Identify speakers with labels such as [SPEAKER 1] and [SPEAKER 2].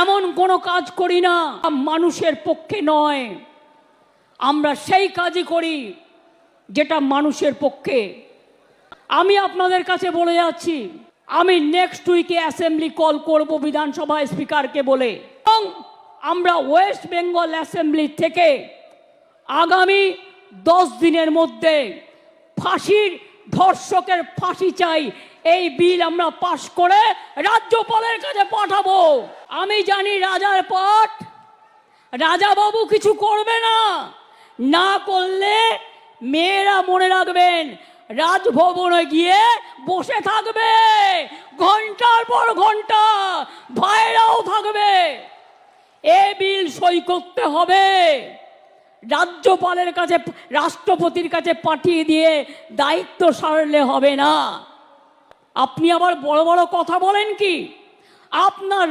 [SPEAKER 1] এমন কোনো কাজ করি না মানুষের পক্ষে নয়। আমরা সেই কাজই করি যেটা মানুষের পক্ষে। আমি আপনাদের কাছে বলে যাচ্ছি, আমি নেক্সট উইকে অ্যাসেম্বলি কল করব বিধানসভা স্পিকারকে বলে, এবং আমরা ওয়েস্ট বেঙ্গল অ্যাসেম্বলি থেকে আগামী 10 দিনের মধ্যে ফাঁসির ধর্ষকের ফাঁসি চাই এই বিল আমরা পাশ করে রাজ্যপালের কাছে পাঠাবো। আমি জানি রাজার পাট রাজাবাবু কিছু করবে না, না করলে মেয়েরা মনে রাখবেন রাজভবনে গিয়ে বসে থাকবে ঘন্টার পর ঘন্টা, ভাইরাও থাকবে। এ বিল সই করতে হবে, রাজ্যপালের কাছে রাষ্ট্রপতির কাছে পাঠিয়ে দিয়ে দায়িত্ব সারলে হবে না। আপনি আবার বড় বড় কথা বলেন কি? আপনার